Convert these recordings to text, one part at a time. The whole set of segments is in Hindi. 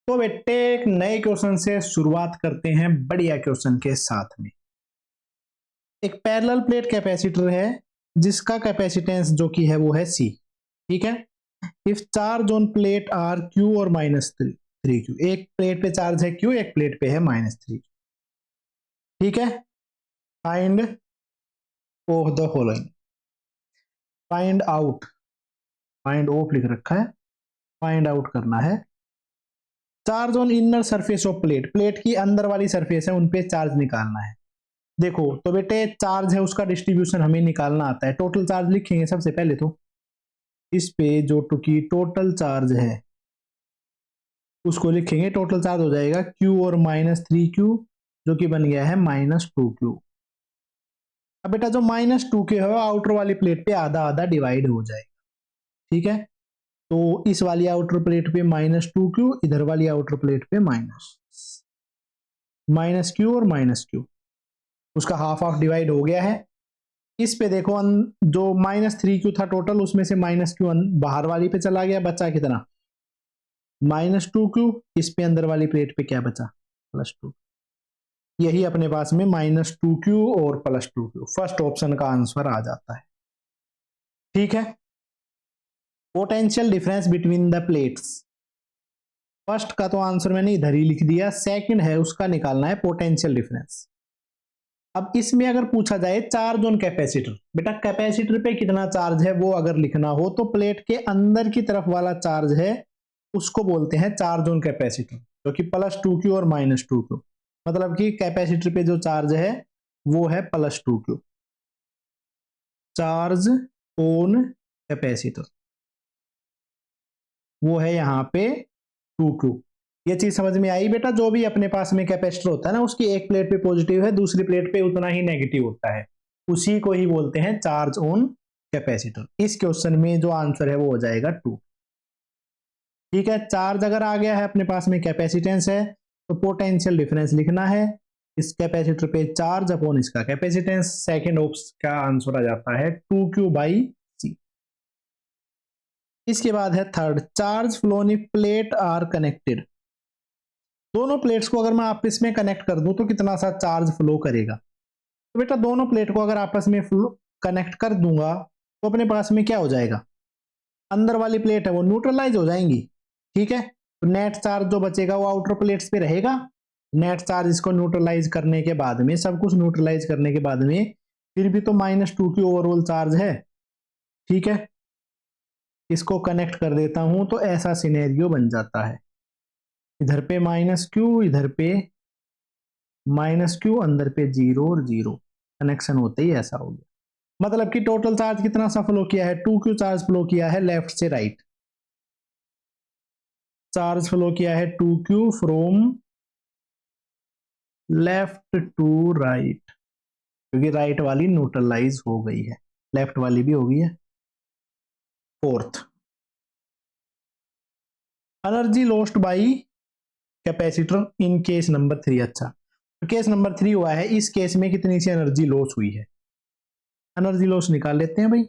तो बेटे एक नए क्वेश्चन से शुरुआत करते हैं बढ़िया क्वेश्चन के साथ में। एक पैरेलल प्लेट कैपेसिटर है जिसका कैपेसिटेंस जो कि है वो है C। ठीक है। If charge on plate are Q और -3Q, एक प्लेट पे चार्ज है Q, एक प्लेट पे है -3Q। ठीक है। Find of the following, find out, find of लिख रखा है, फाइंड आउट करना है। Charge on inner surface of plate, plate की अंदर वाली सरफेस है उन पे चार्ज निकालना है। देखो तो बेटे चार्ज है उसका डिस्ट्रीब्यूशन हमें निकालना आता है। टोटल चार्ज लिखेंगे सबसे पहले, तो इस पे जो की टोटल चार्ज है उसको लिखेंगे। टोटल चार्ज हो जाएगा Q और -3Q जो कि बन गया है -2Q। अब बेटा जो -2Q है आउटर वाली प्लेट पे आधा आधा डिवाइड हो जाएगा। ठीक है। तो इस वाली आउटर प्लेट पे -2Q, इधर वाली आउटर प्लेट पे -Q और -Q, उसका हाफ हाफ डिवाइड हो गया है। इस पे देखो जो -3Q था टोटल, उसमें से -Q बाहर वाली पे चला गया, बचा कितना -2Q। इस पे अंदर वाली प्लेट पे क्या बचा +2। यही अपने पास में -2Q और +2Q, फर्स्ट ऑप्शन का आंसर आ जाता है। ठीक है। Potential difference between the plates, first का तो आंसर मैंने इधर ही लिख दिया, सेकंड है उसका निकालना है पोटेंशियल डिफरेंस। अब इसमें अगर पूछा जाए चार्ज ऑन कैपेसिटर, बेटा कैपेसिटर पे कितना चार्ज है वो अगर लिखना हो तो प्लेट के अंदर की तरफ वाला चार्ज है उसको बोलते हैं चार्ज ऑन कैपेसिटर, जो कि +2Q और -2Q। मतलब कि कैपेसिटर पे जो चार्ज है वो है +2Q। चार्ज ऑन कैपेसिटर वो है यहाँ पे 2Q। ये चीज समझ में आई बेटा? जो भी अपने पास में कैपेसिटर होता है ना, उसकी एक प्लेट पे पॉजिटिव है, दूसरी प्लेट पे उतना ही नेगेटिव होता है, उसी को ही बोलते हैं चार्ज ऑन कैपेसिटर। इस क्वेश्चन में जो आंसर है वो हो जाएगा 2। ठीक है। चार्ज अगर आ गया है अपने पास में, कैपेसिटेंस है, तो पोटेंशियल डिफरेंस लिखना है। इस कैपेसिटर पे चार्ज अपॉन इसका कैपेसिटेंस, सेकेंड ऑप्शन का आंसर आ जाता है 2Q/C। इसके बाद है third, charge flown if plate are connected. दोनों प्लेट्स को अगर मैं आपस में कनेक्ट कर दूं तो कितना सा चार्ज फ्लो करेगा। तो बेटा दोनों प्लेट को अगर आपस में कनेक्ट कर दूंगा तो अपने पास में क्या हो जाएगा, अंदर वाली प्लेट है वो न्यूट्रलाइज हो जाएंगी। ठीक है। तो नेट चार्ज जो बचेगा वो आउटर प्लेट्स पे रहेगा। नेट चार्ज इसको न्यूट्रलाइज करने के बाद में, सब कुछ न्यूट्रलाइज करने के बाद में फिर भी तो -2 की ओवरऑल चार्ज है। ठीक है। इसको कनेक्ट कर देता हूं तो ऐसा सिनेरियो बन जाता है, इधर पे -Q, इधर पे -Q, अंदर पे 0 और 0, कनेक्शन होते ही ऐसा हो गया। मतलब कि टोटल चार्ज कितना सा फ्लो किया है, 2Q चार्ज फ्लो किया है लेफ्ट से राइट। चार्ज फ्लो किया है 2Q from left to right, क्योंकि राइट वाली न्यूट्रलाइज हो गई है, लेफ्ट वाली भी हो गई है। Fourth, energy lost by capacitor in case number 3। अच्छा, तो केस नंबर 3 हुआ है, इस केस में कितनी सी एनर्जी लॉस हुई है, एनर्जी लॉस निकाल लेते हैं भाई।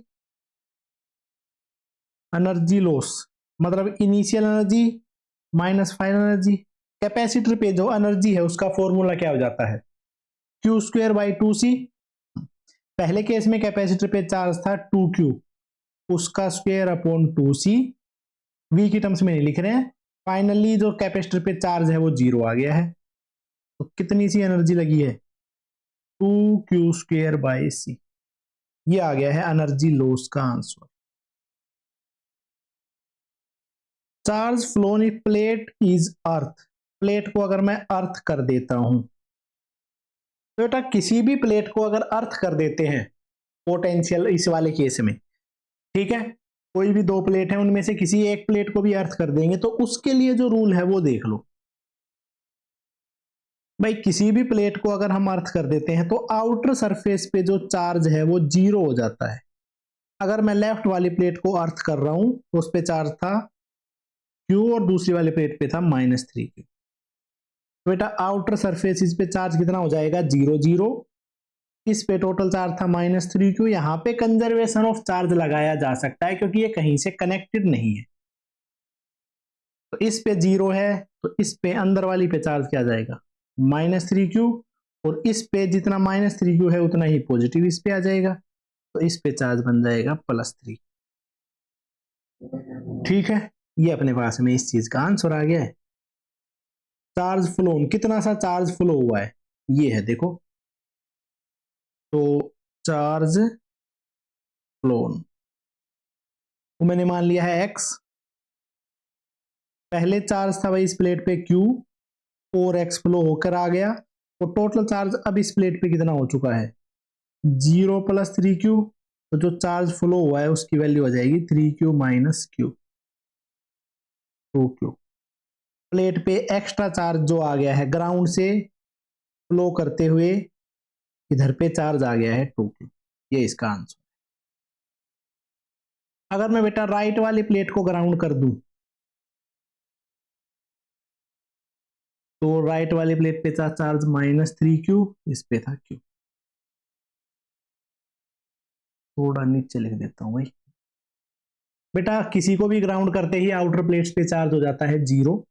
एनर्जी लॉस मतलब initial energy minus final energy. Capacitor पे जो एनर्जी है उसका फॉर्मूला क्या हो जाता है, Q²/2C। पहले केस में कैपेसिटर पे चार्ज था 2Q, उसका स्क्वायर अपॉन 2C, V की टर्म्स में नहीं लिख रहे हैं। फाइनली जो कैपेसिटर पे चार्ज है वो 0 आ गया है, तो कितनी सी एनर्जी लगी है, 2Q²/C। ये आ गया है एनर्जी लॉस का answer. Charge flown in plate is earth, plate को अगर मैं अर्थ कर देता हूं, तो बेटा किसी भी प्लेट को अगर अर्थ कर देते हैं, पोटेंशियल इस वाले केस में, ठीक है, कोई भी दो प्लेट है उनमें से किसी एक प्लेट को भी अर्थ कर देंगे तो उसके लिए जो रूल है वो देख लो भाई। किसी भी प्लेट को अगर हम अर्थ कर देते हैं तो आउटर सरफेस पे जो चार्ज है वो 0 हो जाता है। अगर मैं लेफ्ट वाली प्लेट को अर्थ कर रहा हूं तो उस पे चार्ज था Q और दूसरी वाली प्लेट पे था -3Q, तो बेटा आउटर सरफेस पे चार्ज कितना हो जाएगा, 0 0। इस पे टोटल चार्ज था -3Q। यहाँ पे कंजर्वेशन ऑफ चार्ज लगाया जा सकता है क्योंकि ये कहीं से कनेक्टेड नहीं है। तो इस पे 0 है, तो इस पे अंदर वाली पे चार्ज क्या जाएगा, -3q, और इस पे जितना -3q है उतना ही पॉजिटिव इस पे आ जाएगा, तो इस पे चार्ज बन जाएगा +3। ठीक है, ये अपने पास में इस चीज का आंसर आ गया है। चार्ज फ्लो, कितना सा चार्ज फ्लो हुआ है ये है, देखो तो चार्ज फ्लोन तो मैंने मान लिया है x, पहले चार्ज था भाई इस प्लेट पे q, और x फ्लो होकर आ गया, तो टोटल चार्ज अब इस प्लेट पे कितना हो चुका है, 0 + 3q, तो जो चार्ज फ्लो हुआ है उसकी वैल्यू आ जाएगी 3q - q, 2q। प्लेट पे एक्स्ट्रा चार्ज जो आ गया है ग्राउंड से फ्लो करते हुए इधर पे चार्ज आ गया है 2q, ये इसका आंसर। अगर मैं बेटा राइट वाली प्लेट को ग्राउंड कर दूं, तो राइट वाली प्लेट पे था चार्ज -3q, इस पे था q। थोड़ा नीचे लिख देता हूं भाई। बेटा किसी को भी ग्राउंड करते ही आउटर प्लेट्स पे चार्ज हो जाता है 0।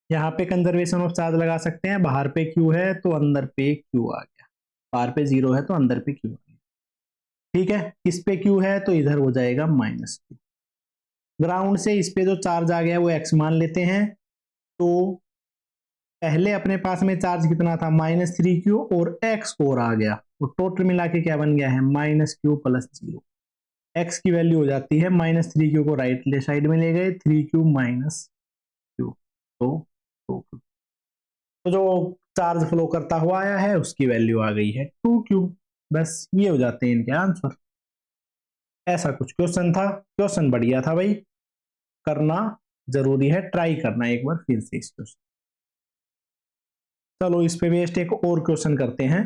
यहाँ पे कंजर्वेशन ऑफ चार्ज लगा सकते हैं, बाहर पे q है तो अंदर पे q आ गया, बाहर पे 0 है तो अंदर पे q आ गया। ठीक है, इस पे q है तो इधर हो जाएगा -q। ग्राउंड से इस पे जो चार्ज आ गया वो x मान लेते हैं, तो पहले अपने पास में चार्ज कितना था -3q, और x और आ गया, तो टोटल मिला के क्या बन गया है, -q + 0। x की वैल्यू हो जाती है -3q को राइट साइड में ले गए, 3q - q, तो 2q। तो जो चार्ज फ्लो करता हुआ आया है उसकी वैल्यू आ गई है 2q। बस ये हो जाते हैं इनके आंसर। ऐसा कुछ क्वेश्चन था, क्वेश्चन बढ़िया था भाई, करना जरूरी है, ट्राई करना एक बार फिर से इस क्वेश्चन। चलो इस पे बेस्ड एक और क्वेश्चन करते हैं।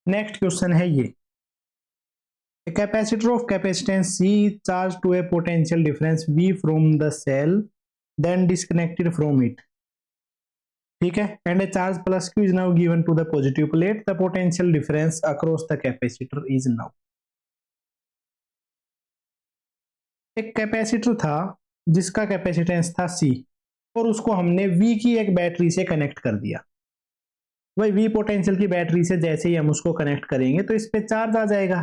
नेक्स्ट क्वेश्चन है ये, a capacitor of capacitance C charged to a potential difference V from the cell then disconnected from it, ठीक है, and a charge +q is now given to the positive plate, the potential difference across the capacitor is now। एक कैपेसिटर था जिसका कैपेसिटेंस था C, और उसको हमने V की एक बैटरी से कनेक्ट कर दिया। भाई V पोटेंशियल की बैटरी से जैसे ही हम उसको कनेक्ट करेंगे तो इस पे चार्ज आ जाएगा,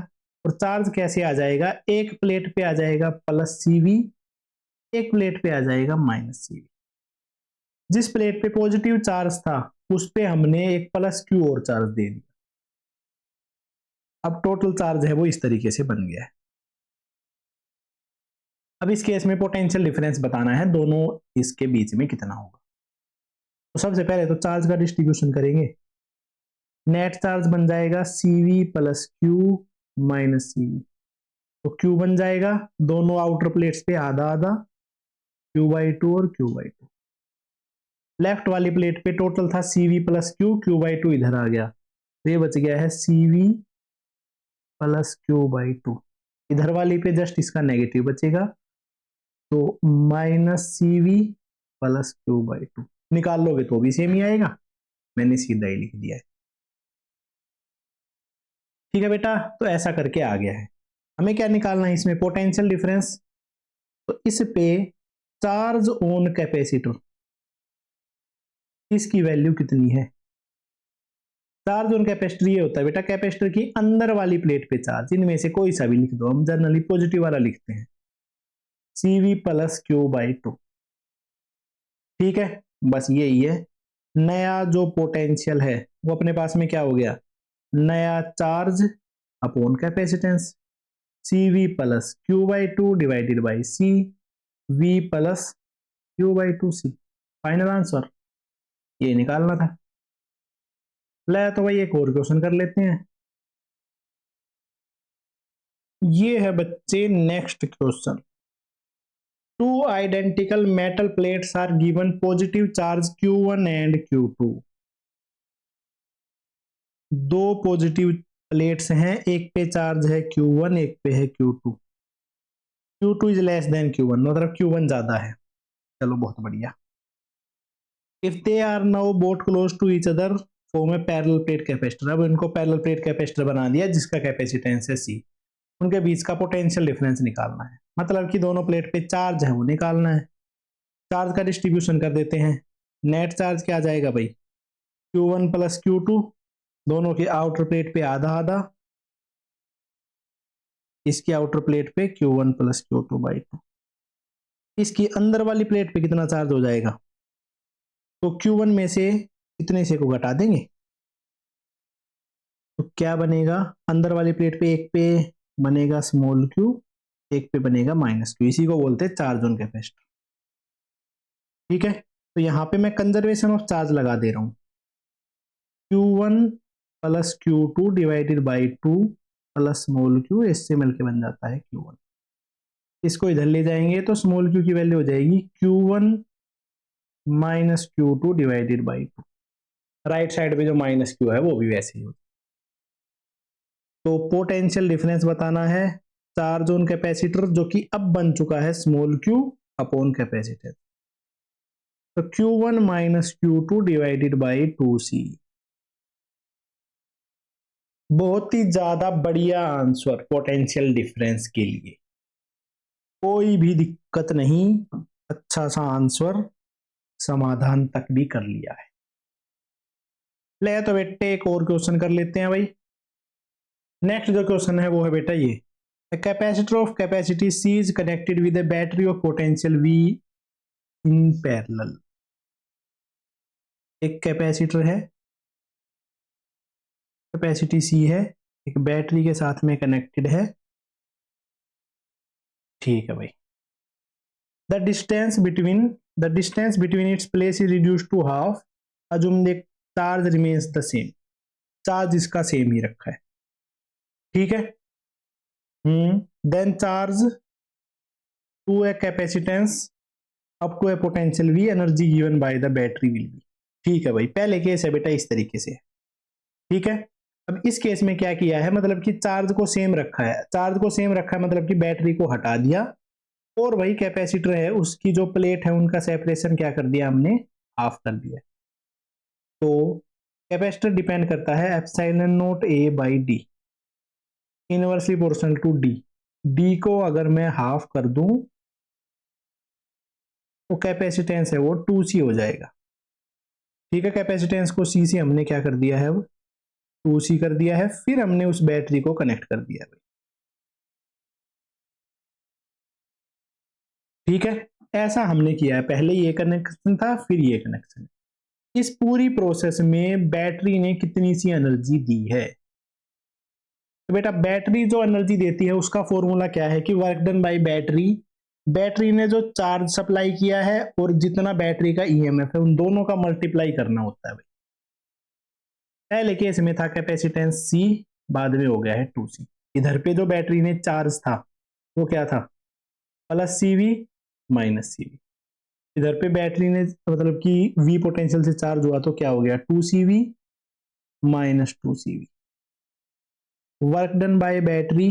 और चार्ज कैसे आ जाएगा, एक प्लेट पे आ जाएगा +CV, एक प्लेट पे आ जाएगा -CV। जिस प्लेट पे पॉजिटिव चार्ज था उस पे हमने एक +q और चार्ज दे दिया, अब टोटल चार्ज है वो इस तरीके से बन गया है। अब इस केस में पोटेंशियल डिफरेंस बताना है दोनों इसके बीच में कितना होगा। तो सबसे पहले तो चार्ज का डिस्ट्रीब्यूशन करेंगे, नेट चार्ज बन जाएगा CV + q - CV, तो q बन जाएगा दोनों आउटर प्लेट्स पे आधा आधा, q/2 और q/2। लेफ्ट वाली प्लेट पे टोटल था CV + q, q/2 इधर आ गया, तो ये बच गया है CV + q/2। इधर वाली पे जस्ट इसका नेगेटिव बचेगा, तो -CV + q/2 निकाल लोगे तो भी सेम ही आएगा, मैंने सीधा ही लिख दिया है। ठीक है बेटा, तो ऐसा करके आ गया है। हमें क्या निकालना है इसमें, पोटेंशियल डिफरेंस। तो इस पे चार्ज ऑन कैपेसिटर, इसकी वैल्यू कितनी है। चार्ज ऑन कैपेसिटर ये होता है बेटा, कैपेसिटर की अंदर वाली प्लेट पे चार्ज, इनमें से कोई सा भी लिख दो, हम जनरली पॉजिटिव वाला लिखते हैं, CV + q/2। ठीक है, बस यही है। नया जो पोटेंशियल है वो अपने पास में क्या हो गया, नया charge upon capacitance, CV + q/2 divided by C, V + q/2C। Final answer ये निकालना था। ले तो भाई एक और क्वेश्चन कर लेते हैं। ये है बच्चे next question, two identical metal plates are given positive charge Q1 and Q2। दो पॉजिटिव प्लेट्स हैं, एक पे चार्ज है Q1, एक पे है Q2। Q2 is less than Q1, मतलब Q1 ज्यादा है। चलो बहुत बढ़िया। If they are now both close to each other form a parallel plate capacitor. अब इनको पैरेलल प्लेट कैपेसिटर बना दिया जिसका कैपेसिटेंस है C, उनके बीच का पोटेंशियल डिफरेंस निकालना है, मतलब कि दोनों प्लेट पे चार्ज है वो निकालना है। चार्ज का डिस्ट्रीब्यूशन कर देते हैं। नेट चार्ज क्या आ जाएगा भाई, Q1 प्लस Q2, दोनों के आउटर प्लेट पे आधा आधा, इसकी आउटर प्लेट पे Q1 प्लस Q2/2। इसकी अंदर वाली प्लेट पे कितना चार्ज हो जाएगा, तो Q1 में से कितने से को घटा देंगे, तो क्या बनेगा, अंदर वाली प्लेट पे एक पे बनेगा स्मॉल q, एक पे बनेगा माइनस q, इसी को बोलते हैं चार्ज ऑन कैपेसिटर। ठीक है, तो यहां पे मैं कंजर्वेशन ऑफ चार्ज लगा दे रहा हूं, Q1 plus Q2 divided by 2 plus small q, इससे मिलके बन जाता है Q1। इसको इधर ले जाएंगे तो स्मॉल q की वैल्यू हो जाएगी Q1 minus Q2 divided by 2। Right side पे जो माइनस q है वो भी वैसे ही हो। तो पोटेंशियल डिफरेंस बताना है चार्ज ऑन कैपेसिटर, जो कि अब बन चुका है स्मॉल q अपॉन कैपेसिटर, तो Q1 minus Q2 divided by 2C। बहुत ही ज्यादा बढ़िया आंसर पोटेंशियल डिफरेंस के लिए, कोई भी दिक्कत नहीं, अच्छा सा आंसर, समाधान तक भी कर लिया है। ले तो बेटे एक और क्वेश्चन कर लेते हैं भाई। नेक्स्ट जो क्वेश्चन है वो है बेटा ये, A capacitor of capacity C is connected with a battery of potential V in parallel। एक कैपेसिटर है, कैपेसिटी C है, एक बैटरी के साथ में कनेक्टेड है। ठीक है भाई, the distance between its plates is reduced to half, assume the charge remains the same, charge इसका सेम ही रखा है। ठीक है, then charge to a capacitance up to a potential V, energy given by the battery will be. ठीक है भाई, पहले केस है बेटा इस तरीके से। ठीक है, अब इस केस में क्या किया है, मतलब कि चार्ज को सेम रखा है, चार्ज को सेम रखा है मतलब कि बैटरी को हटा दिया, और वही कैपेसिटर है उसकी जो प्लेट है उनका सेपरेशन क्या कर दिया हमने, हाफ कर दिया। तो कैपेसिटर डिपेंड करता है epsilon naught A by D, inversely proportional to D. D को अगर मैं हाफ कर दूं तो कैपेसिटेंस है वो 2C हो जाएगा। ठीक है, कैपेसिटेंस को C से हमने क्या कर दिया है, अब 2C कर दिया है, फिर हमने उस बैटरी को कनेक्ट कर दिया है। ठीक है, ऐसा हमने किया है, पहले ये कनेक्शन था फिर ये कनेक्शन। इस पूरी प्रोसेस में बैटरी ने कितनी सी एनर्जी दी है, तो बेटा बैटरी जो एनर्जी देती है उसका फॉर्मूला क्या है कि work done by battery, battery ने जो चार्ज सप्लाई किया है और जितना बैटरी का ईएमएफ है उन दोनों का मल्टीप्लाई करना होता है भाई। पहले केस में था कैपेसिटेंस C, बाद में हो गया है 2C। इधर पे जो बैटरी ने चार्ज था वो क्या था, प्लस CV माइनस CV। इधर पे बैटरी ने मतलब कि V पोटेंशियल से चार्ज हुआ तो क्या हो गया, 2CV minus 2CV। Work done by battery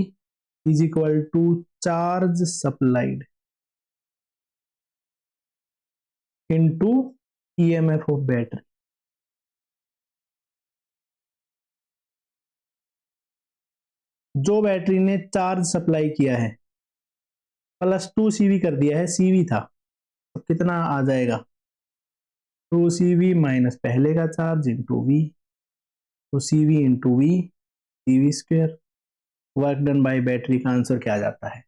is equal to charge supplied into EMF of battery. जो बैटरी ने चार्ज सप्लाई किया है प्लस 2CV कर दिया है, CV था तो कितना आ जाएगा, 2CV माइनस पहले का चार्ज इंटू V, तो CV into V, CV square. Work done by battery का आंसर क्या आ जाता है,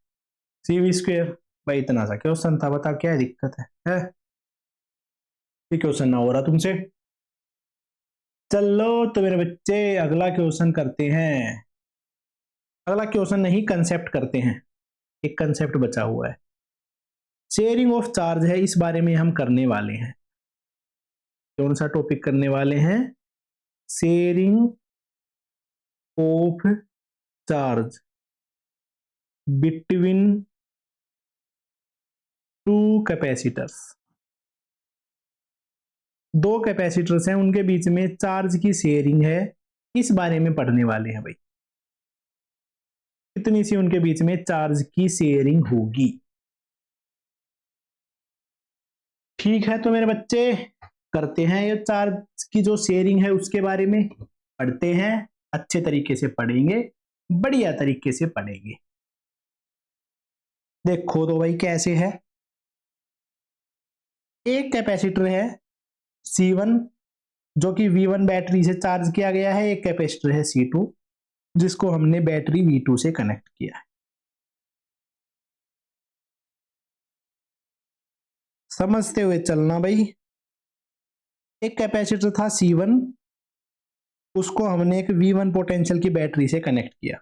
CV स्क्वेयर। भाई इतना सा क्वेश्चन था, बता क्या दिक्कत है? ये क्वेश्चन ना हो रहा तुमसे। चलो तो मेरे बच्चे अगला क्वेश्चन करते हैं, अगला क्वेश्चन नहीं कंसेप्ट करते हैं, एक कंसेप्ट बचा हुआ है, शेयरिंग ऑफ चार्ज है, इस बारे में हम करने वाले हैं। कौन सा टॉपिक करने वाले हैं, sharing of charge between two capacitors. दो कैपेसिटर्स हैं उनके बीच में चार्ज की शेयरिंग है, इस बारे में पढ़ने वाले हैं भाई, कितनी सी उनके बीच में चार्ज की शेयरिंग होगी। ठीक है, तो मेरे बच्चे करते हैं ये चार्ज की जो शेयरिंग है उसके बारे में पढ़ते हैं, अच्छे तरीके से पढ़ेंगे, बढ़िया तरीके से पढ़ेंगे। देखो तो भाई कैसे है, एक कैपेसिटर है C1 जो कि V1 बैटरी से चार्ज किया गया है, एक कैपेसिटर है C2 जिसको हमने बैटरी V2 से कनेक्ट किया है। समझते हुए चलना भाई। एक कैपेसिटर था C1, उसको हमने एक V1 पोटेंशियल की बैटरी से कनेक्ट किया,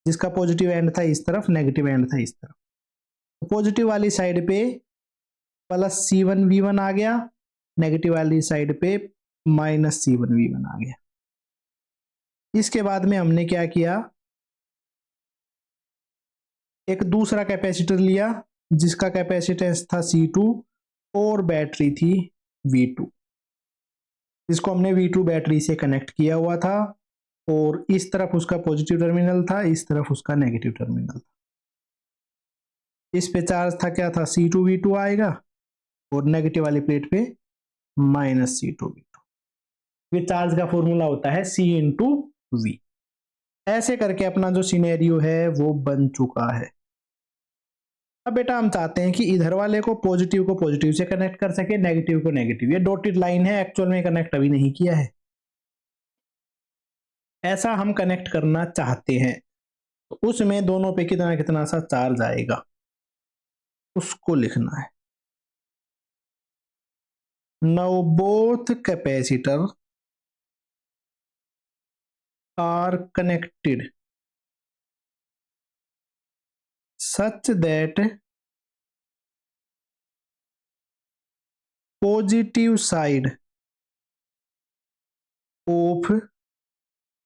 जिसका पॉजिटिव एंड था इस तरफ, नेगेटिव एंड था इस तरफ। तो पॉजिटिव वाली साइड पे प्लस C1 V1 आ गया, नेगेटिव वाली साइड पे माइनस C1 V1 आ गया। इसके बाद में हमने क्या किया, एक दूसरा कैपेसिटर लिया जिसका कैपेसिटेंस था C2 और बैटरी थी V2, जिसको हमने V2 बैटरी से कनेक्ट किया हुआ था, और इस तरफ उसका पॉजिटिव टर्मिनल था, इस तरफ उसका नेगेटिव टर्मिनल था। इस पे चार्ज था क्या था, C2V2 आएगा, और नेगेटिव वाली प्लेट पे माइनस C2V2। ये चार्ज का फॉर्मूला होता है C इंटू V। ऐसे करके अपना जो सिनेरियो है वो बन चुका है। अब बेटा हम चाहते हैं कि इधर वाले को पॉजिटिव से कनेक्ट कर सके, नेगेटिव को नेगेटिव। ये डॉटेड लाइन है, एक्चुअल में कनेक्ट अभी नहीं किया है। ऐसा हम कनेक्ट करना चाहते हैं, तो उसमें दोनों पे कितना कितना सा चार्ज आएगा उसको लिखना है। Now both capacitor are connected such that positive side of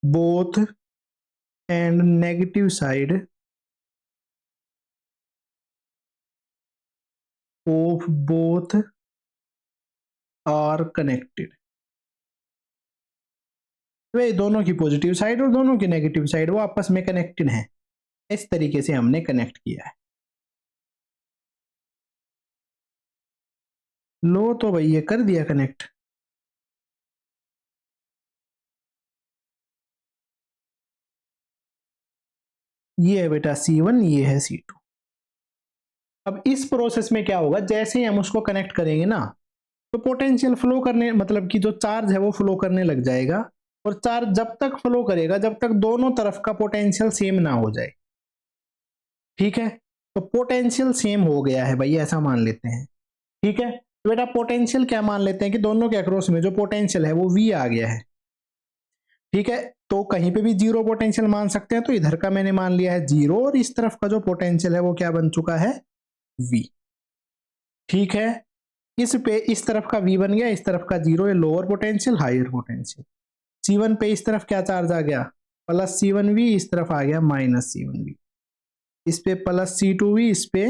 both and negative side of both are connected। वे दोनों की पॉजिटिव साइड और दोनों की नेगेटिव साइड वो आपस में कनेक्टेड हैं। इस तरीके से हमने कनेक्ट किया है। लो तो भाई ये कर दिया कनेक्ट। ये है बेटा C1, ये है C2। अब इस प्रोसेस में क्या होगा, जैसे ही हम उसको कनेक्ट करेंगे ना, तो पोटेंशियल फ्लो करने, मतलब कि जो चार्ज है वो फ्लो करने लग जाएगा। और चार्ज जब तक फ्लो करेगा जब तक दोनों तरफ का पोटेंशियल सेम ना हो जाए। ठीक है, तो पोटेंशियल सेम हो गया है भाई, ऐसा मान लेते हैं। ठीक है, तो बेटा पोटेंशियल क्या मान लेते हैं कि दोनों के अक्रॉस में जो पोटेंशियल है वो V आ गया है। ठीक है, तो कहीं पे भी जीरो पोटेंशियल मान सकते हैं, तो इधर का मैंने मान लिया है जीरो, और इस तरफ का जो पोटेंशियल है वो क्या बन चुका है, V। ठीक है, इस पे इस तरफ का V बन गया, इस तरफ का जीरो, ये lower potential higher potential. C1 पे इस तरफ क्या चार्ज आ गया, प्लस C1V, इस तरफ आ गया माइनस C1V। इस पे प्लस C2V, इस पे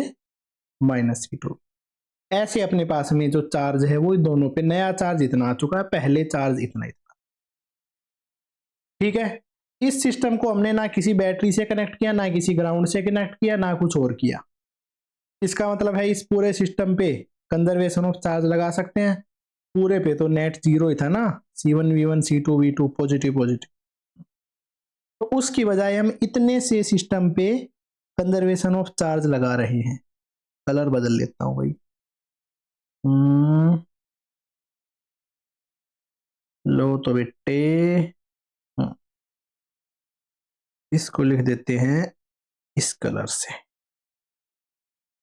माइनस C2। ऐसे अपने पास में जो चार्ज है वो दोनों पे, नया चार्ज इतना आ चुका है, पहले चार्ज इतना ही था। ठीक है, इस सिस्टम को हमने ना किसी बैटरी से कनेक्ट किया, ना किसी ग्राउंड से कनेक्ट किया, ना कुछ और किया। इसका मतलब है इस पूरे सिस्टम पे कंजर्वेशन ऑफ चार्ज लगा सकते हैं। पूरे पे तो नेट जीरो ही था ना, C1V1 C2V2 पॉजिटिव पॉजिटिव। तो उसकी बजाय हम इतने से सिस्टम पे कंजर्वेशन ऑफ चार्ज लगा रहे हैं। कलर बदल लेता हूं भाई। लो तो बेटे, इसको लिख देते हैं इस कलर से।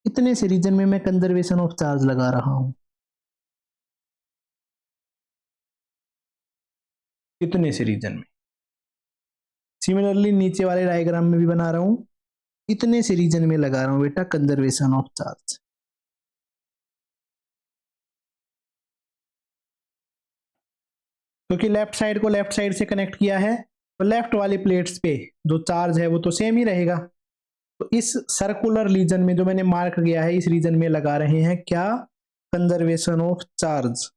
इतने से रीजन में मैं कंजर्वेशन ऑफ चार्ज लगा रहा हूं, इतने से रीजन में। सिमिलरली नीचे वाले डायग्राम में भी बना रहा हूं, इतने से रीजन में लगा रहा हूं बेटा कंजर्वेशन ऑफ चार्ज। क्योंकि लेफ्ट साइड को लेफ्ट साइड से कनेक्ट किया है, तो लेफ्ट वाली प्लेट्स पे जो चार्ज है वो तो सेम ही रहेगा। तो इस सर्कुलर रीजन में जो मैंने मार्क किया है, इस रीजन में लगा रहे हैं क्या, conservation of charge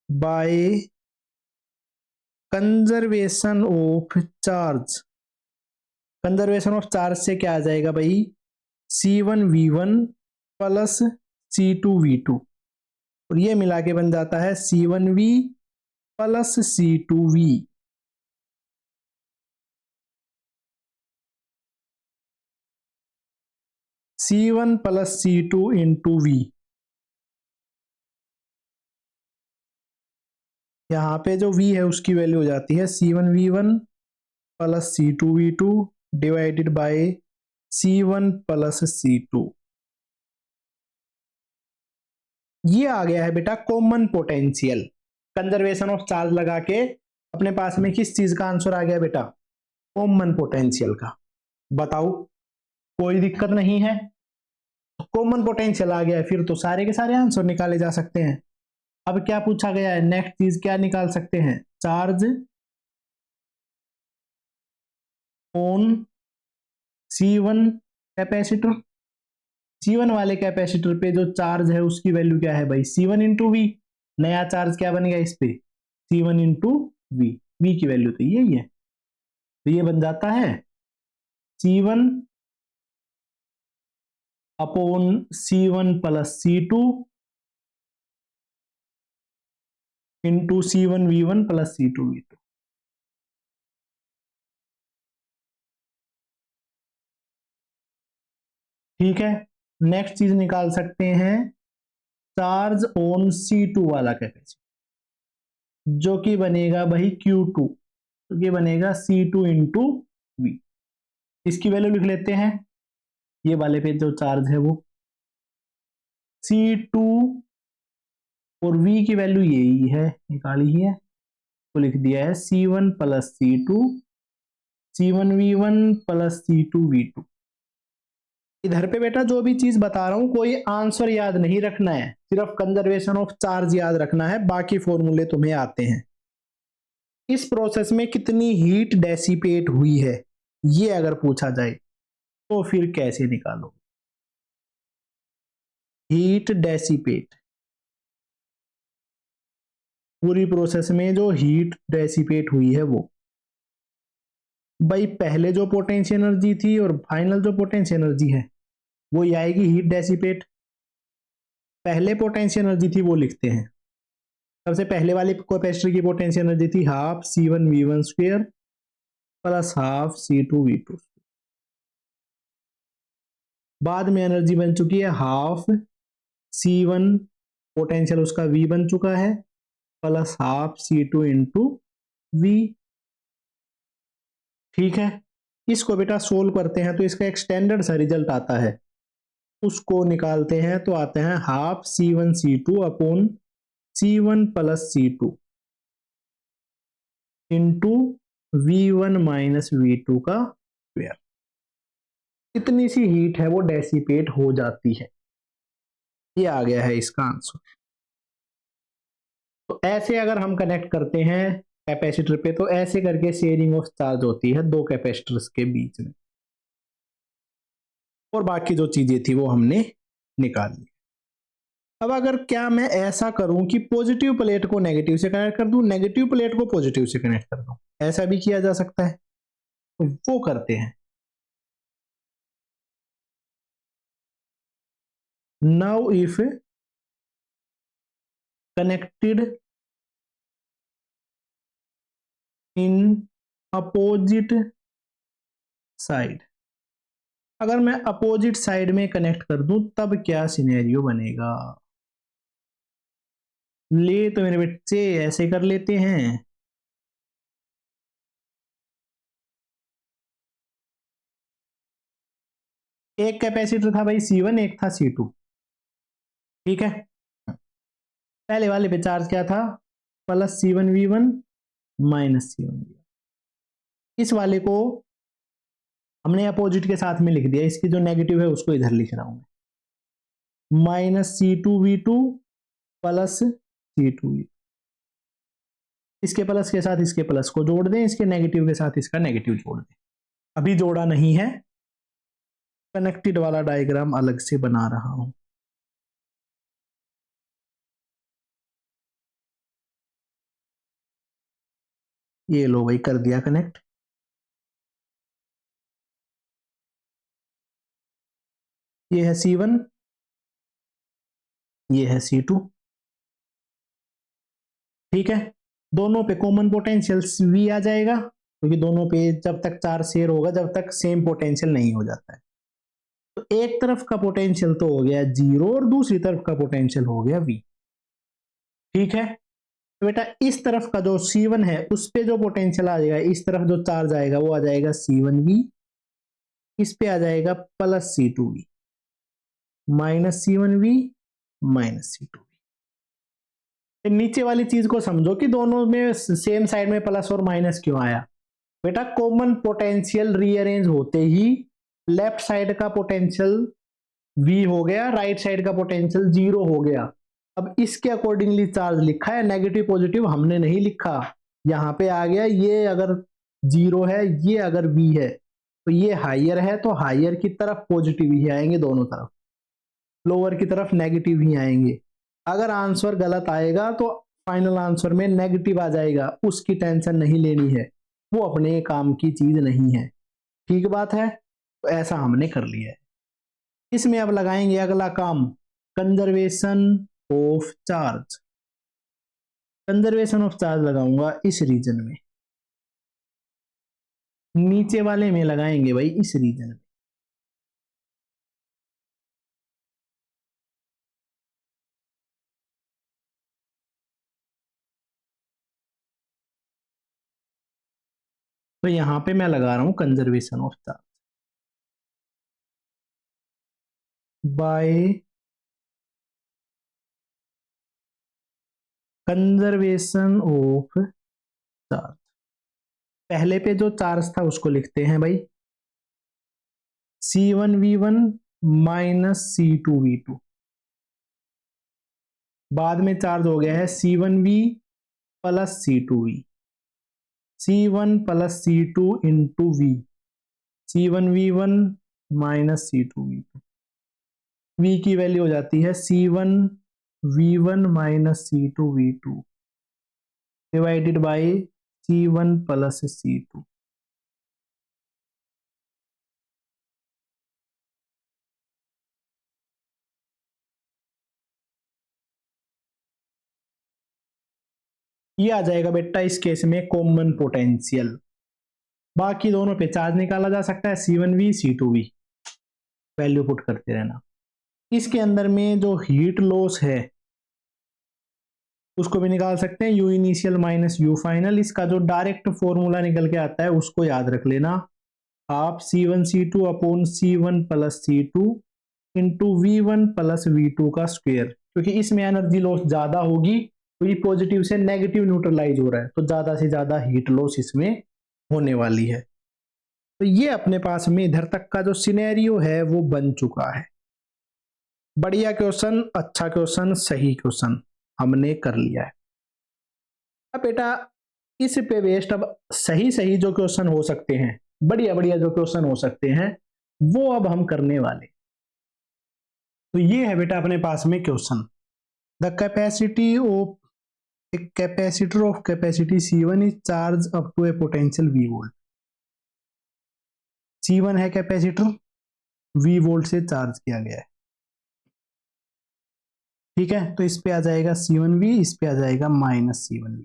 by conservation of charge. Conservation of charge से क्या आ जाएगा भाई, C1V1 प्लस C2V2, और ये मिला के बन जाता है C1V plus C2V। C1 plus C2 into V। यहाँ पे जो V है उसकी वैल्यू हो जाती है C1V1 plus C2V2 divided by C1 plus C2। ये आ गया है बेटा common potential. Conservation of charge लगा के अपने पास में किस चीज का आंसर आ गया बेटा? कॉमन पोटेंशियल का। बताओ, कोई दिक्कत नहीं है? कॉमन पोटेंशियल आ गया है, फिर तो सारे के सारे आंसर निकाले जा सकते हैं। अब क्या पूछा गया है? नेक्स्ट चीज क्या निकाल सकते हैं? Charge on C1 capacitor. C1 वाले कैपेसिटर पे जो चार्ज है उसकी वैल्यू क्या है भाई? C1 into we. नया चार्ज क्या बन गया इस पे? C1 into V. वी की वैल्यू तो यही है, तो ये बन जाता है C1 upon C1 plus C2 into C1V1 plus C2V2। ठीक है, नेक्स्ट चीज निकाल सकते हैं चार्ज ऑन C2 वाला कैपेसिटर, जो कि बनेगा भाई Q2, तो ये बनेगा C2 इंटू वी। इसकी वैल्यू लिख लेते हैं, ये वाले पे जो चार्ज है वो C2 और V की वैल्यू यही है, निकाली ही है, तो लिख दिया है C1 plus C2 C1V1 plus C2V2। इधर पे बेटा जो भी चीज बता रहा हूं कोई आंसर याद नहीं रखना है, सिर्फ कंजर्वेशन ऑफ चार्ज याद रखना है, बाकी फॉर्मूले तुम्हें आते हैं। इस प्रोसेस में कितनी हीट डेसिपेट हुई है ये अगर पूछा जाए तो फिर कैसे निकालो? हीट डेसिपेट, पूरी प्रोसेस में जो हीट डेसिपेट हुई है वो भाई पहले जो पोटेंशियल एनर्जी थी और फाइनल जो पोटेंशियल एनर्जी है वो ही आएगी हीट डेसिपेट। पहले पोटेंशियल एनर्जी थी वो लिखते हैं, सबसे पहले वाले कैपेसिटर की पोटेंशियल एनर्जी थी half C1V1 square plus half C2V2। बाद में एनर्जी बन चुकी है हाफ C1, पोटेंशियल उसका V बन चुका है, plus half C2 into V। ठीक है, इसको बेटा सोल्व करते हैं तो इसका एक स्टैंडर्ड सा रिजल्ट आता है, उसको निकालते हैं तो आते हैं half C1 C2 upon C1 plus C2 into V1 minus V2 का स्क्वायर। इतनी सी हीट है वो डेसिपेट हो जाती है। ये आ गया है इसका आंसर। तो ऐसे अगर हम कनेक्ट करते हैं कैपेसिटर पे तो ऐसे करके शेयरिंग ऑफ चार्ज होती है दो कैपेसिटर्स के बीच में, और बाकी जो चीजें थी वो हमने निकाल ली। अब अगर क्या मैं ऐसा करूं कि पॉजिटिव प्लेट को नेगेटिव से कनेक्ट कर दूं, नेगेटिव प्लेट को पॉजिटिव से कनेक्ट कर दूं, ऐसा भी किया जा सकता है, तो वो करते हैं। Now if connected in opposite side, अगर मैं अपोजिट साइड में कनेक्ट कर दूं तब क्या सिनेरियो बनेगा? ले तो मेरे बच्चे ऐसे कर लेते हैं, एक कैपेसिटर था भाई C1, एक था C2। ठीक है, पहले वाले पे चार्ज क्या था? Plus C1V1 minus C1V1। इस वाले को हमने अपोजिट के साथ में लिख दिया, इसकी जो नेगेटिव है उसको इधर लिख रहा हूं मैं, माइनस C2V2 प्लस C2V2। इसके प्लस के साथ इसके प्लस को जोड़ दें, इसके नेगेटिव के साथ इसका नेगेटिव जोड़ दें। अभी जोड़ा नहीं है, कनेक्टेड वाला डायग्राम अलग से बना रहा हूं। ये लो भाई, कर दिया कनेक्ट। ये है C1, ये है C2। ठीक है, दोनों पे कॉमन पोटेंशियल V आ जाएगा, क्योंकि दोनों पे जब तक चार्ज शेयर होगा जब तक सेम पोटेंशियल नहीं हो जाता है। तो एक तरफ का पोटेंशियल तो हो गया 0 और दूसरी तरफ का पोटेंशियल हो गया V। ठीक है, तो बेटा इस तरफ का जो C1 है उस पे जो पोटेंशियल आ जाएगा, इस तरफ जो चार्ज आएगा वो आ जाएगा C1V, इस पे आ जाएगा plus C2V, minus C1V minus C2V। नीचे वाली चीज को समझो कि दोनों में सेम साइड में प्लस और माइनस क्यों आया। बेटा कॉमन पोटेंशियल रीअरेंज होते ही लेफ्ट साइड का पोटेंशियल V हो गया, राइट साइड का पोटेंशियल 0 हो गया। अब इसके अकॉर्डिंगली चार्ज लिखा है, नेगेटिव पॉजिटिव हमने नहीं लिखा, यहां पे आ गया। ये अगर 0 है, ये अगर V है, तो ये हाइयर है तो हाइयर की तरफ पॉजिटिव ही आएंगे दोनों तरफ, लोअर की तरफ नेगेटिव ही आएंगे। अगर आंसर गलत आएगा तो फाइनल आंसर में नेगेटिव आ जाएगा, उसकी टेंशन नहीं लेनी है, वो अपने काम की चीज नहीं है। ठीक बात है, तो ऐसा हमने कर लिया है। इसमें अब लगाएंगे अगला काम, conservation of charge. Conservation of charge लगाऊंगा इस रीजन में, नीचे वाले में लगाएंगे भाई इस रीजन में। तो यहां पे मैं लगा रहा हूं conservation of charge by conservation of charge. पहले पे जो चार्ज था उसको लिखते हैं भाई C1V1 माइनस C2V2। बाद में चार्ज हो गया है C1V plus C2V, C1 plus C2 into V, C1V1 minus C2V2। V की वैल्यू हो जाती है C1V1 minus C2V2 divided by C1 plus C2। ये आ जाएगा बेटा इस केस में कॉमन पोटेंशियल। बाकी दोनों पे चार्ज निकाला जा सकता है, C1V C2V, वैल्यू पुट करते रहना। इसके अंदर में जो हीट लॉस है उसको भी निकाल सकते हैं, U initial minus U final. इसका जो डायरेक्ट फॉर्मूला निकल के आता है उसको याद रख लेना, आप C1 C2 upon C1 plus C2 into V1 plus V2 का स्क्वायर। क्योंकि इसमें एनर्जी लॉस ज्यादा होगी, तो ये पॉजिटिव से नेगेटिव न्यूट्रलाइज हो रहा है, तो ज्यादा से ज्यादा हीट लॉस इसमें होने वाली है। तो ये अपने पास में इधर तक का जो सिनेरियो है वो बन चुका है। बढ़िया क्वेश्चन, अच्छा क्वेश्चन, सही क्वेश्चन हमने कर लिया है। अब बेटा इस पे बेस्ड अब सही सही जो क्वेश्चन हो सकते हैं, बढ़िया बढ़िया जो क्वेश्चन हो सकते हैं, वो अब हम करने वाले। तो ये है बेटा अपने पास में question, the capacity of a capacitor of capacity C1 is charged up to a potential V volt। C1 है कैपेसिटर, V वोल्ट से चार्ज किया गया है। ठीक है, तो इस पे आ जाएगा C1V, इस पे आ जाएगा माइनस C1V।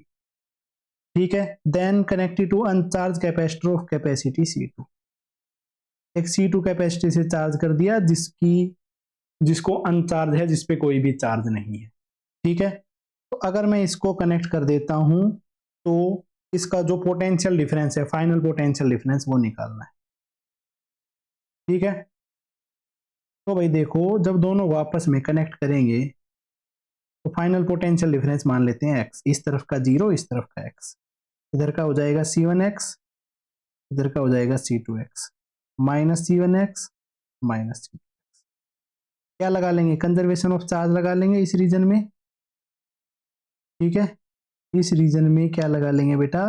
ठीक है, then connected to uncharge capacitor of capacity C2। एक C2 कैपेसिटी से चार्ज कर दिया जिसको अनचार्ज है, जिसपे कोई भी चार्ज नहीं है। ठीक है, तो अगर मैं इसको कनेक्ट कर देता हूं तो इसका जो पोटेंशियल डिफरेंस है, फाइनल पोटेंशियल डिफरेंस, वो निकालना है। ठीक है, तो भाई देखो जब दोनों को आपस में कनेक्ट करेंगे तो फाइनल पोटेंशियल डिफरेंस मान लेते हैं x, इस तरफ का 0, इस तरफ का x, इधर का हो जाएगा C1x, इधर का हो जाएगा C2x, minus C1x minus C2। क्या लगा लेंगे, कंजर्वेशन ऑफ चार्ज लगा लेंगे इस रीजन में। ठीक है, इस रीजन में क्या लगा लेंगे बेटा,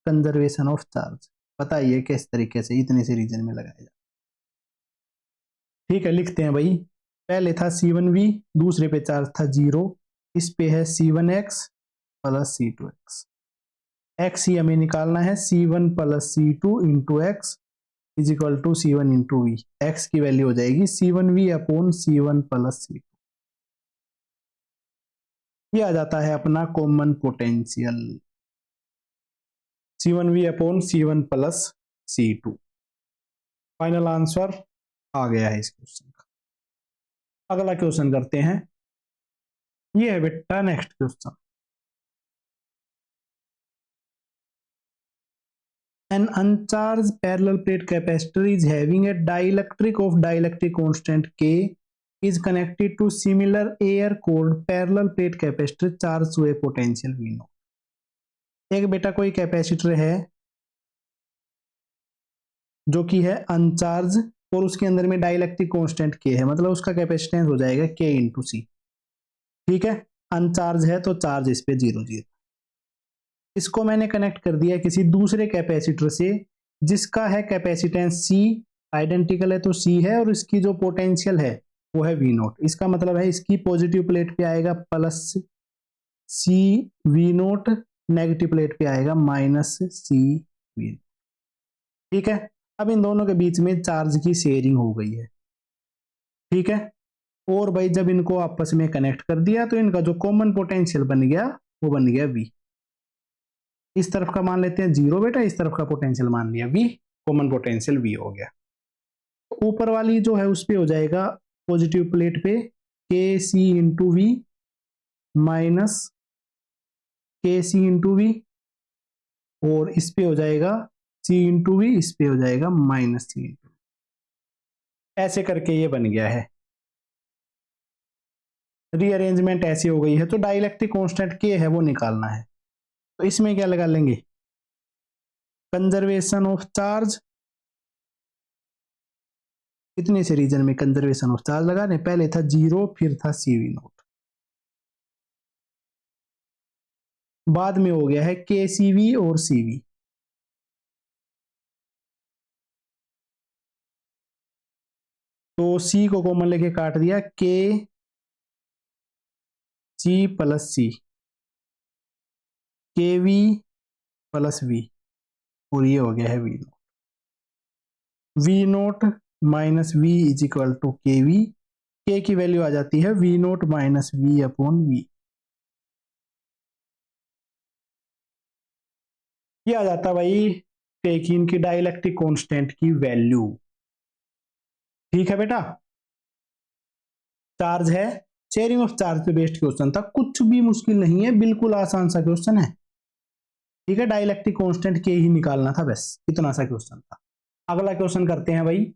कंजर्वेशन ऑफ चार्ज। बताइए किस तरीके से इतने से रीजन में लगाया जाए। ठीक है, लिखते हैं भाई, पहले था C1V, दूसरे पे चार्ज था 0, इस पे है C1x प्लस C2x। x ही हमें निकालना है, C1 plus C2 into X is equal to C1 into V. X की वैल्यू हो जाएगी C1V upon C1 plus C2। ये आ जाता है अपना common potential, C1V upon C1 plus C2। Final answer आ गया है इस क्वेश्चन का। अगला क्वेश्चन करते हैं, ये है बेटा next question. An uncharged parallel plate capacitor is having a dielectric of dielectric constant K is connected to similar air-cooled parallel plate capacitor charged to a potential V naught. एक बेटा कोई कैपेसिटर है जो कि है अनचार्ज और उसके अंदर में डाइलेक्ट्रिक कांस्टेंट के है, मतलब उसका कैपेसिटेंस हो जाएगा के इंटू सी। ठीक है, अनचार्ज है तो चार्ज इस पे 0 इसको मैंने कनेक्ट कर दिया किसी दूसरे कैपेसिटर से जिसका है कैपेसिटेंस सी, आइडेंटिकल है तो सी है, और इसकी जो पोटेंशियल है वो है वी नोट। इसका मतलब है इसकी पॉजिटिव प्लेट पे आएगा plus C V naught, negative plate पे आएगा माइनस सी वी नोट। ठीक है, अब इन दोनों के बीच में चार्ज की शेयरिंग हो गई है। ठीक है, और भाई जब इनको आपस में कनेक्ट कर दिया तो इनका जो कॉमन पोटेंशियल बन गया वो बन गया V। इस तरफ का मान लेते हैं 0 बेटा, इस तरफ का पोटेंशियल मान लिया V, कॉमन पोटेंशियल V हो गया। ऊपर वाली जो है उस पे हो जाएगा पॉजिटिव प्लेट पे के सी इंटू वी माइनस के सी इंटू वी, और इस पे हो जाएगा सी इंटू वी, इस पे हो जाएगा माइनस सी इंटू। ऐसे करके ये बन गया है, रीअरेंजमेंट ऐसी हो गई है। तो डाइलेक्ट्रिक कांस्टेंट के है वो निकालना है, तो इसमें क्या लगा लेंगे, कंजर्वेशन ऑफ चार्ज। कितने से रीजन में कंजर्वेशन ऑफ चार्ज लगा रहे, पहले था 0 फिर था सी वी नोट, बाद में हो गया है के सी वी और सी वी। तो सी को कॉमन लेके काट दिया, के सी प्लस सी, के वी प्लस वी, और ये हो गया है V naught. V naught minus V is equal to K V, K की वैल्यू आ जाती है V naught minus V upon V. ये आ जाता भाई टेकिन की डाइलेक्ट्रिक कांस्टेंट की वैल्यू। ठीक है बेटा, चार्ज है, शेयरिंग ऑफ चार्ज पे बेस्ड क्वेश्चन था, कुछ भी मुश्किल नहीं है, बिल्कुल आसान सा क्वेश्चन है। ठीक है, डाइलेक्ट्रिक कांस्टेंट के ही निकालना था, बस इतना सा क्वेश्चन था। अगला क्वेश्चन करते हैं भाई।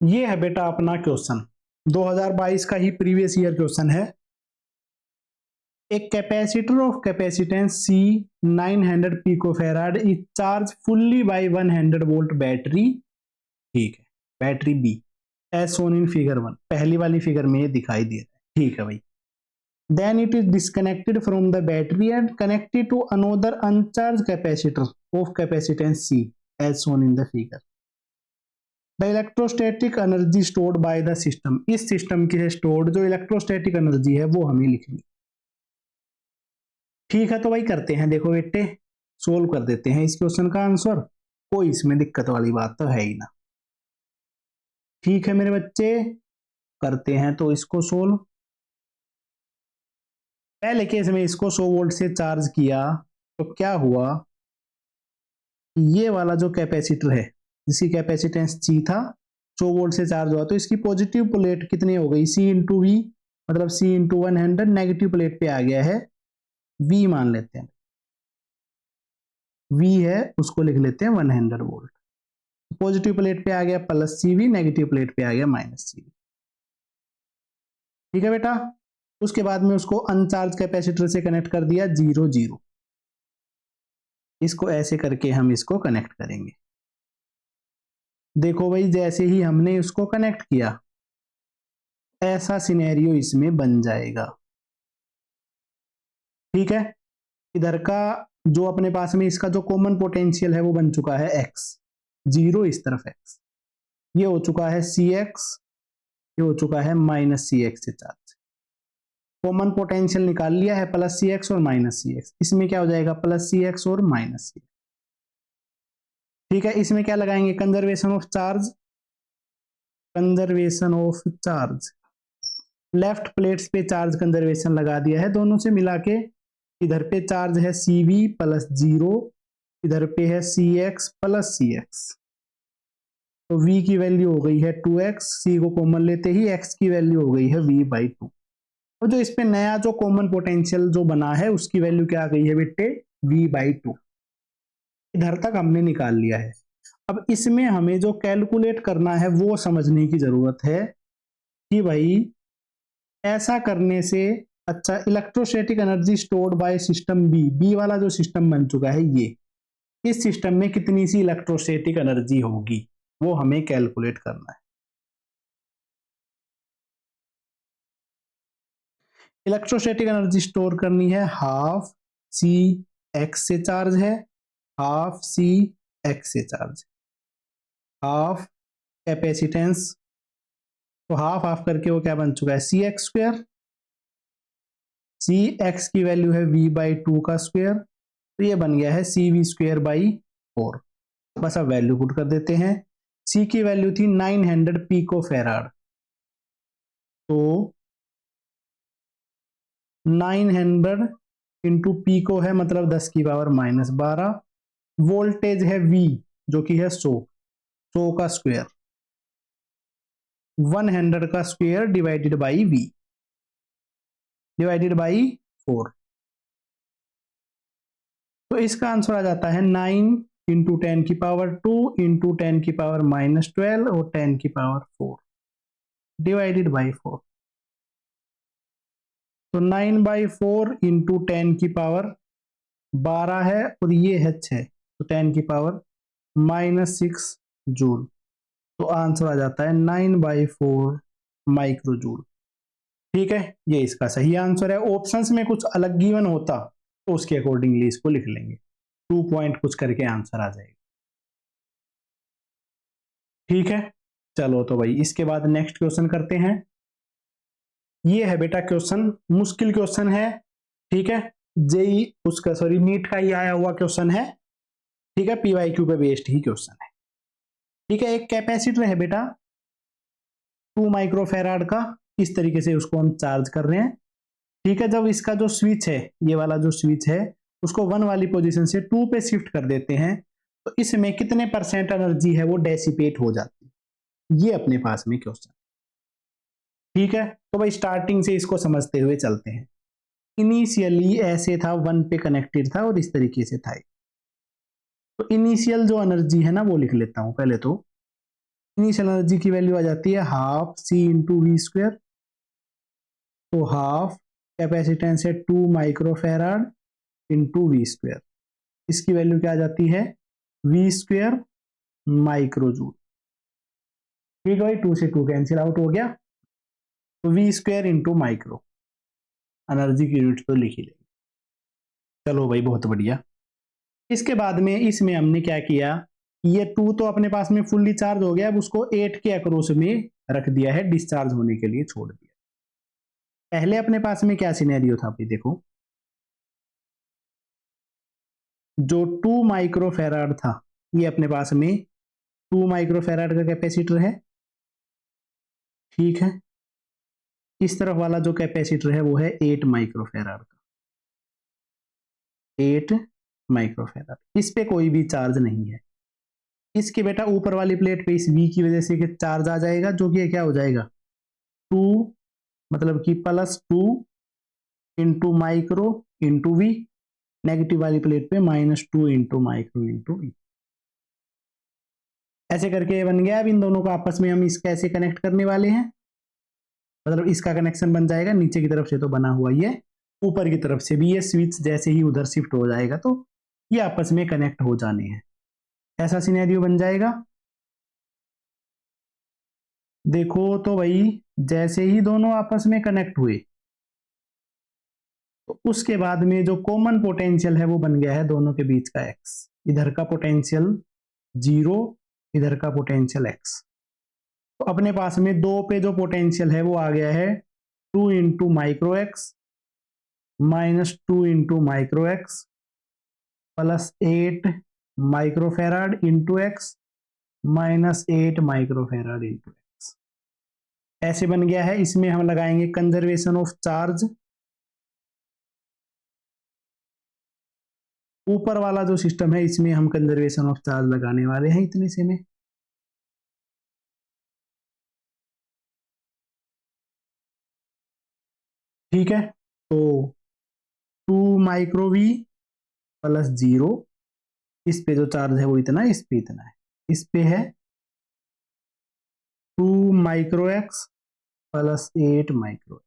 ये है बेटा अपना क्वेश्चन 2022 का ही प्रीवियस ईयर क्वेश्चन है। एक capacitor of capacitance C 900 picofarad is charge fully by 100 volt battery. ठीक है, battery B as shown in figure 1, पहली वाली फिगर में ये दिखाई दे रहा है। ठीक है भाई, then it is disconnected from the battery and connected to another uncharged capacitor of capacitance C as shown in the figure. The electrostatic energy stored by the system, इस सिस्टम की स्टोर्ड जो इलेक्ट्रोस्टैटिक एनर्जी है वो हमें लिखनी। ठीक है, तो भाई करते हैं, देखो बेटे सोल्व कर देते हैं इस क्वेश्चन का आंसर, कोई इसमें दिक्कत वाली बात तो है ही ना। ठीक है मेरे बच्चे, करते हैं तो इसको सोल्व। पहले केस में इसको 100 वोल्ट से चार्ज किया तो क्या हुआ, ये वाला जो कैपेसिटर है जिसकी कैपेसिटेंस C था 100 वोल्ट से चार्ज हुआ, तो इसकी पॉजिटिव प्लेट कितनी हो गई C इंटू वी, मतलब C इंटू 100, नेगेटिव प्लेट पे आ गया है V, मान लेते हैं V है, उसको लिख लेते हैं 100 वोल्ट। पॉजिटिव प्लेट पे आ गया प्लस CV, नेगेटिव प्लेट पे आ गया माइनस CV। ठीक है बेटा, उसके बाद में उसको अनचार्ज कैपेसिटर से कनेक्ट कर दिया 0 0। इसको ऐसे करके हम इसको कनेक्ट करेंगे। देखो भाई जैसे ही हमने इसको कनेक्ट किया ऐसा सिनेरियो इसमें बन जाएगा। ठीक है, इधर का जो अपने पास में इसका जो कॉमन पोटेंशियल है वो बन चुका है x, 0 इस तरफ x, ये हो चुका है cx, ये हो चुका है माइनस cx से चार्ज। कॉमन पोटेंशियल निकाल लिया है प्लस cx और माइनस cx, इसमें क्या हो जाएगा प्लस cx और माइनस cx। ठीक है, इसमें क्या लगाएंगे, conservation of charge, conservation of charge, left plates पे चार्ज कंजर्वेशन लगा दिया है दोनों से मिला के। इधर पे चार्ज है CV प्लस 0, इधर पे है CX प्लस CX, तो V की वैल्यू हो गई है 2x, C को कॉमन लेते ही x की वैल्यू हो गई है V/2। और जो इस पे नया जो कॉमन पोटेंशियल जो बना है उसकी वैल्यू क्या आ गई है बेटे V/2। इधर तक हमने निकाल लिया है। अब इसमें हमें जो कैलकुलेट करना है वो समझने की जरूरत है कि भाई ऐसा करने से, अच्छा, electrostatic energy stored by system B, B वाला जो सिस्टम बन चुका है ये, इस सिस्टम में कितनी सी इलेक्ट्रोस्टैटिक एनर्जी होगी वो हमें कैलकुलेट करना है। इलेक्ट्रोस्टैटिक एनर्जी स्टोर करनी है, हाफ सी एक्स से चार्ज है, हाफ सी एक्स से चार्ज, हाफ कैपेसिटेंस, तो हाफ हाफ करके वो क्या बन चुका है, सी एक्स स्क्वायर। सी एक्स की वैल्यू है वी बाई टू का स्क्वायर, तो ये बन गया है सी वी स्क्वायर बाई फोर। बस अब वैल्यू पुट कर देते हैं। सी की वैल्यू थी 900 पीको फेराड, तो 900 इंटू पीको है मतलब 10 की पावर माइनस 12। वोल्टेज है वी जो कि है 100 का स्क्वायर, 100 का square divided by V divided by 4। तो इसका आंसर आ जाता है 9 इंटू 10 की पावर 2 इंटू 10 की पावर -12 और 10 की पावर 4 डिवाइडेड बाई 4। तो 9/4 इंटू 10 की पावर 12 है और ये है 6, तो 10 की पावर-6 जूल। तो आंसर आ जाता है 9/4 माइक्रो जूल। ठीक है, ये इसका सही आंसर है। ऑप्शंस में कुछ अलग गिवन होता तो उसके अकॉर्डिंगली इसको लिख लेंगे, 2 पॉइंट कुछ करके आंसर आ जाएगा। ठीक है, चलो तो भाई इसके बाद नेक्स्ट क्वेश्चन करते हैं। ये है बेटा क्वेश्चन, मुश्किल क्वेश्चन है। ठीक है, जेई उसका सॉरी नीट का ही आया हुआ क्वेश्चन है। ठीक है, पीवाईक्यू पे बेस्ड ही क्वेश्चन है। ठीक है, एक कैपेसिटर है बेटा 2 माइक्रोफेराड का, इस तरीके से उसको हम चार्ज कर रहे हैं। ठीक है, जब इसका जो स्विच है, ये वाला जो स्विच है, उसको 1 वाली पोजीशन से 2 पे शिफ्ट कर देते हैं, तो इसमें कितने % एनर्जी है वो डेसिपेट हो जाती है, ये अपने पास में क्वेश्चन। ठीक है, तो भाई स्टार्टिंग से इसको समझते हुए चलते हैं। इनिशियली ऐसे था, 1 पे कनेक्टेड था और इस तरीके से था। तो इनिशियल जो एनर्जी है ना वो लिख लेता हूं पहले। तो इनिशियल एनर्जी की वैल्यू आ जाती है half C into V square. तो हाफ कैपेसिटेंस है 2 माइक्रोफेराड इंटू वी स्क्वायर, इसकी वैल्यू क्या आ जाती है, वी स्क्वायर माइक्रो जूल। ठीक है भाई, 2 से 2 कैंसिल आउट हो गया, तो V square into micro, energy की यूनिट तो लिख ही लेंगे। चलो भाई बहुत बढ़िया। इसके बाद में इसमें हमने क्या किया, ये 2 तो अपने पास में फुल्ली चार्ज हो गया, अब उसको 8 के अक्रॉस में रख दिया है, डिस्चार्ज होने के लिए छोड़ दिया। पहले अपने पास में क्या सिनेरियो था भाई, देखो जो 2 माइक्रोफेराड था, ये अपने पास में 2 माइक्रोफेराड का कैपेसिटर है। ठीक है, इस तरफ वाला जो कैपेसिटर है वो है 8 माइक्रोफेराड का, 8 माइक्रोफेराड। इस पे कोई भी चार्ज नहीं है। इसके बेटा ऊपर वाली प्लेट पे इस V की वजह से चार्ज आ जाएगा, जो कि क्या हो जाएगा 2, मतलब कि +2 into micro into V. Negative वाली प्लेट पे -2 इंटू माइक्रो इंटू वी। ऐसे करके बन गया। अब इन दोनों को आपस में हम इसका ऐसे कनेक्ट करने वाले हैं, मतलब इसका कनेक्शन बन जाएगा, नीचे की तरफ से तो बना हुआ ये, ऊपर की तरफ से भी ये स्विच जैसे ही उधर शिफ्ट हो जाएगा तो ये आपस में कनेक्ट हो जाने हैं, ऐसा सिनेरियो बन जाएगा। देखो तो भाई जैसे ही दोनों आपस में कनेक्ट हुए, तो उसके बाद में जो कॉमन पोटेंशियल है वो बन गया है दोनों के बीच का एक्स। इधर का पोटेंशियल 0, इधर का पोटेंशियल एक्स। तो अपने पास में 2 पे जो पोटेंशियल है वो आ गया है 2 into micro x -2 into micro x +8 microfarad into x -8 microfarad into x. ऐसे बन गया है। इसमें हम लगाएंगे कंजर्वेशन ऑफ चार्ज। ऊपर वाला जो सिस्टम है इसमें हम कंजर्वेशन ऑफ चार्ज लगाने वाले हैं इतने से में। ठीक है, तो 2 माइक्रो वी +0 इस पे जो चार्ज है वो इतना, इस पे इतना है, इस पे है 2 micro x plus 8 micro.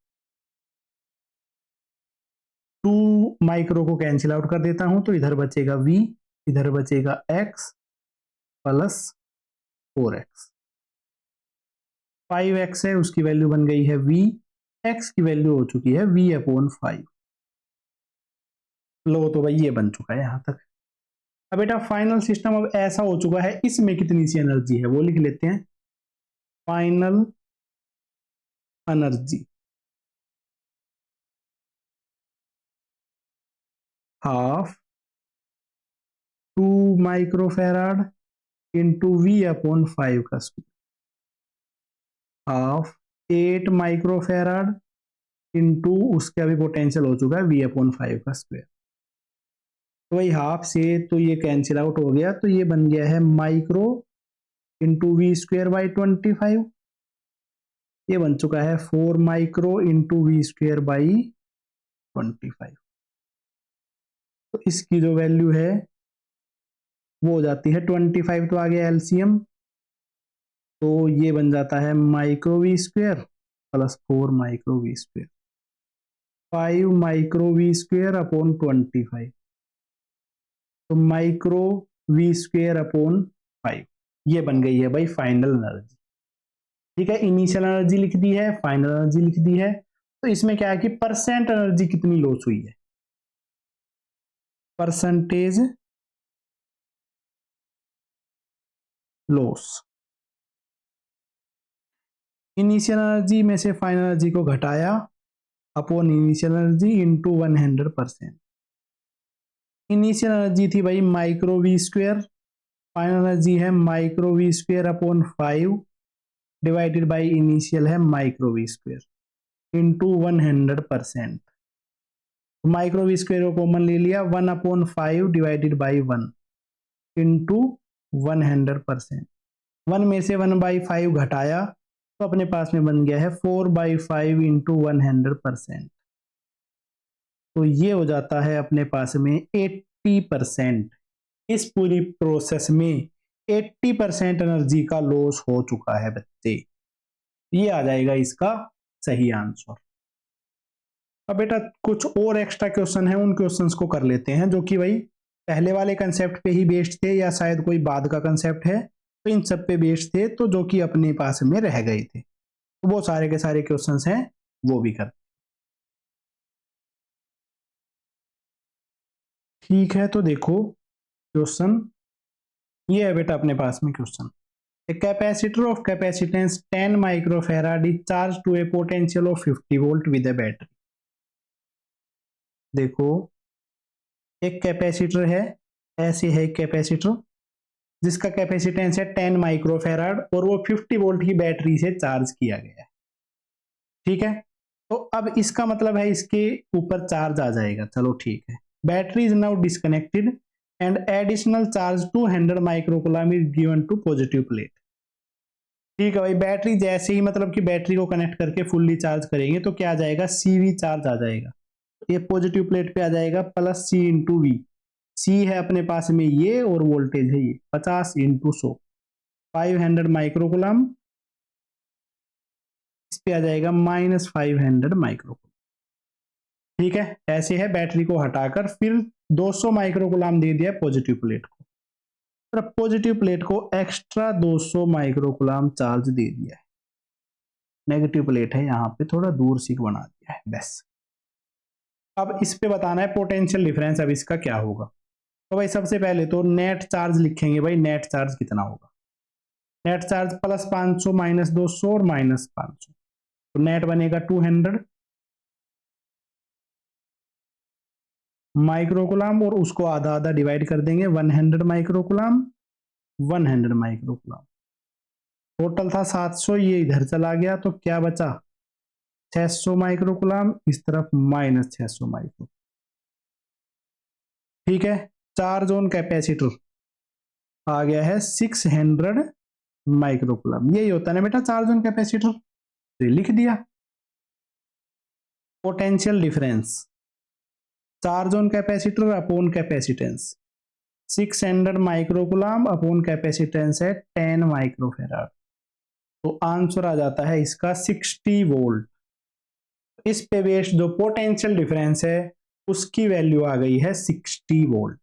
2 micro को कैंसिल आउट कर देता हूं तो इधर बचेगा v, इधर बचेगा x प्लस 4x। 5x है, उसकी वैल्यू बन गई है v, x की वैल्यू हो चुकी है v अपॉन 5। लो तो भाई ये बन चुका है यहां तक। अब बेटा फाइनल सिस्टम अब ऐसा हो चुका है, इसमें कितनी सी एनर्जी है वो लिख लेते हैं। Final energy half 2 microfarad into V upon 5 का स्क्वायर, हाफ 8 माइक्रोफेराड इंटू उसका भी पोटेंशियल हो चुका है वी अपॉन 5 का स्क्वायर। तो वही हाफ से तो ये कैंसिल आउट हो गया, तो ये बन गया है micro into V square by 25। ये बन चुका है 4 micro into V square by 25। तो इसकी जो वैल्यू है वो हो जाती है 25, तो आ गया एलसीएम, तो ये बन जाता है micro we square plus 4 micro we square, 5 micro we square upon 25, तो माइक्रो वी स्क्वायर अपॉन 5। ये बन गई है भाई फाइनल एनर्जी। ठीक है, इनिशियल एनर्जी लिख दी है, फाइनल एनर्जी लिख दी है। तो इसमें क्या है कि परसेंट एनर्जी कितनी लॉस हुई है, परसेंटेज लॉस। इनिशियल एनर्जी में से फाइनल एनर्जी को घटाया upon initial energy into 100%। Initial energy थी भाई micro we square, final energy है micro we square upon 5 divided by initial है micro we square into 100%। Micro we square को कॉमन ले लिया, 1/5 डिवाइडेड बाई 1 इंटू 100%। 1 में से 1/5 घटाया तो अपने पास में बन गया है 4/5 इंटू 100%। तो ये हो जाता है अपने पास में 80%। इस पूरी प्रोसेस में 80% एनर्जी का लॉस हो चुका है बच्चे। ये आ जाएगा इसका सही आंसर। अब बेटा कुछ और एक्स्ट्रा क्वेश्चन है, उन क्वेश्चंस को कर लेते हैं जो कि भाई पहले वाले कंसेप्ट पे ही बेस्ड थे या शायद कोई बाद का कंसेप्ट है, तो इन सब पे बेस्ड थे, तो जो कि अपने पास में रह गए थे, तो वो सारे के सारे क्वेश्चंस हैं वो भी कर। ठीक है, तो देखो क्वेश्चन ये है बेटा अपने पास में question. A capacitor of capacitance 10 microfarad is charged to a potential of 50 volt with a battery। देखो एक कैपेसिटर है, ऐसे है कैपेसिटर जिसका कैपेसिटेंस है 10 माइक्रोफेराड और वो 50 वोल्ट की बैटरी से चार्ज किया गया है। ठीक है, तो अब इसका मतलब है इसके ऊपर चार्ज आ जाएगा। चलो ठीक है, battery is now disconnected and additional charge 200 microcoulomb is given to positive plate. ठीक है भाई, बैटरी जैसे ही मतलब कि बैटरी को कनेक्ट करके फुल्ली चार्ज करेंगे तो क्या आ जाएगा, सीवी चार्ज आ जाएगा। ये पॉजिटिव प्लेट पे आ जाएगा प्लस सी इंटू वी। सी है अपने पास में ये और वोल्टेज है ये 50 इंटू 100, 500 माइक्रोकूलम। इस पे आ जाएगा -500 माइक्रोकूलम। ठीक है, ऐसे है, बैटरी को हटाकर फिर 200 माइक्रोकूलम दे दिया पॉजिटिव प्लेट को, और पॉजिटिव प्लेट को एक्स्ट्रा 200 माइक्रोकूलम चार्ज दे दिया है। नेगेटिव प्लेट है यहाँ पे, थोड़ा दूर से बना दिया है बस। अब इस पे बताना है पोटेंशियल डिफरेंस, अब इसका क्या होगा। तो भाई सबसे पहले तो नेट चार्ज लिखेंगे, भाई नेट चार्ज कितना होगा। नेट चार्ज +500 -200 और -500, तो नेट बनेगा 200 माइक्रोकूलम, और उसको आधा आधा डिवाइड कर देंगे, 100 माइक्रोकूलम 100 माइक्रोकूलम। टोटल था 700, ये इधर चला गया तो क्या बचा 600 माइक्रोकूलम, इस तरफ -600 माइक्रो। ठीक है, चार्ज ऑन कैपेसिटर आ गया है 600 माइक्रोकूलम। यही होता है ना बेटा चार्ज ऑन कैपेसिटर, तो लिख दिया। Potential difference charge on capacitor upon capacitance, 600 microcoulomb upon capacitance है 10 माइक्रोफेराड। तो आंसर आ जाता है इसका 60 वोल्ट। इस पे बेस्ड जो पोटेंशियल डिफरेंस है उसकी वैल्यू आ गई है 60 वोल्ट।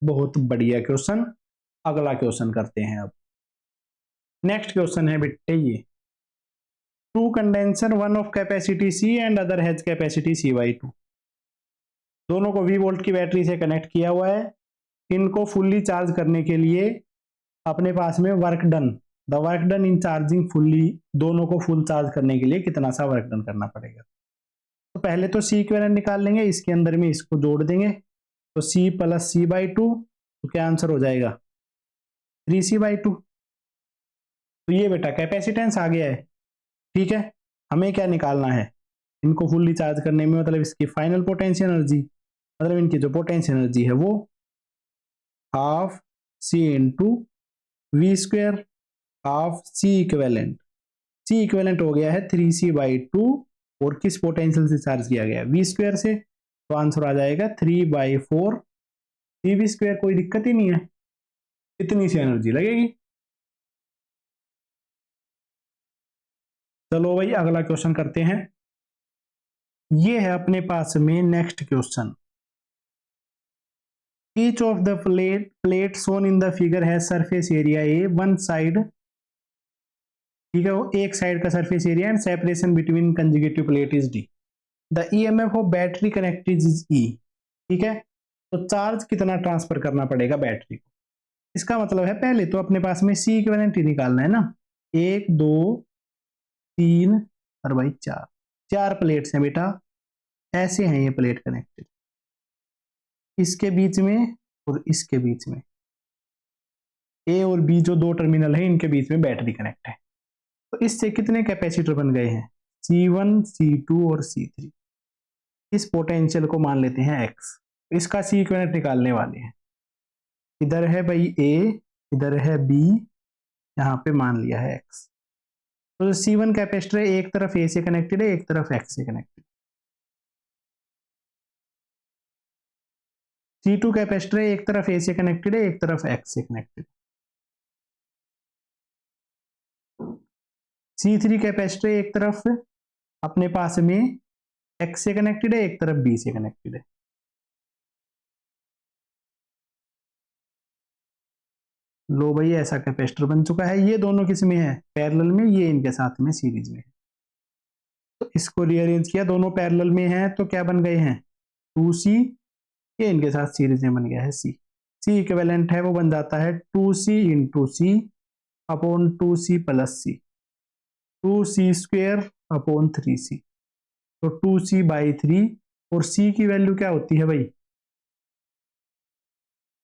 बहुत बढ़िया क्वेश्चन। अगला क्वेश्चन करते हैं अब। नेक्स्ट क्वेश्चन है बेटे ये, two condenser, one of capacity C and other has capacity C/2। दोनों को V वोल्ट की बैटरी से कनेक्ट किया हुआ है। इनको फुल्ली चार्ज करने के लिए अपने पास में work done, the work done in charging fully, दोनों को फुल चार्ज करने के लिए कितना सा वर्क डन करना पड़ेगा। तो पहले तो C इक्विवेलेंट निकाल लेंगे, इसके अंदर में इसको जोड़ देंगे, तो C प्लस C/2, तो क्या आंसर हो जाएगा 3C/2। तो ये बेटा कैपेसिटेंस आ गया है। ठीक है, हमें क्या निकालना है, इनको फुल्ली चार्ज करने में मतलब इसकी फाइनल पोटेंशियल एनर्जी, मतलब इनकी जो पोटेंशियल एनर्जी है वो half C into V², half C equivalent हो गया है 3C/2, और किस पोटेंशियल से चार्ज किया गया है V² से, तो आंसर आ जाएगा 3/4 CV²। कोई दिक्कत ही नहीं है, इतनी सी एनर्जी लगेगी। चलो भाई अगला क्वेश्चन करते हैं। ये है अपने पास में next question, each of the plate shown in the figure है surface area A, one side, ठीक है, वो एक साइड का surface area and separation between conjugative plate is D, the EMF of battery connected is E. ठीक है, तो चार्ज कितना ट्रांसफर करना पड़ेगा बैटरी को, इसका मतलब है पहले तो अपने पास में सी इक्विवेलेंट ही निकालना है ना। 1 2 3 और भाई 4, 4 प्लेट्स हैं बेटा, ऐसे हैं ये प्लेट कनेक्टेड, इसके बीच में और इसके बीच में, ए और बी जो दो टर्मिनल है इनके बीच में बैटरी कनेक्ट है। तो इससे कितने कैपेसिटर बन गए हैं, C1 C2 और C3। इस पोटेंशियल को मान लेते हैं x, इसका C इक्विवेलेंट निकालने वाले हैं। इधर है भाई A, इधर है B, यहाँ पे मान लिया है x। तो C1 कैपेसिटर एक तरफ A से कनेक्टेड है, एक तरफ x से कनेक्टेड। C2 कैपेसिटर एक तरफ A से कनेक्टेड है, एक तरफ x से कनेक्टेड। C3 कैपेसिटर एक तरफ अपने पास में x से कनेक्टेड है, एक तरफ B से कनेक्टेड है। लो भाई ऐसा कैपेसिटर बन चुका है। ये दोनों किस में है, पैरेलल में, ये इनके साथ में सीरीज में है। तो इसको रीअरेंज किया, दोनों पैरेलल में है तो क्या बन गए हैं 2C, ये इनके साथ सीरीज में बन गया है C। C इक्विवेलेंट है वो बन जाता है 2C into C upon 2C plus C, 2C² upon 3C, तो 2C/3, और C की वैल्यू क्या होती है भाई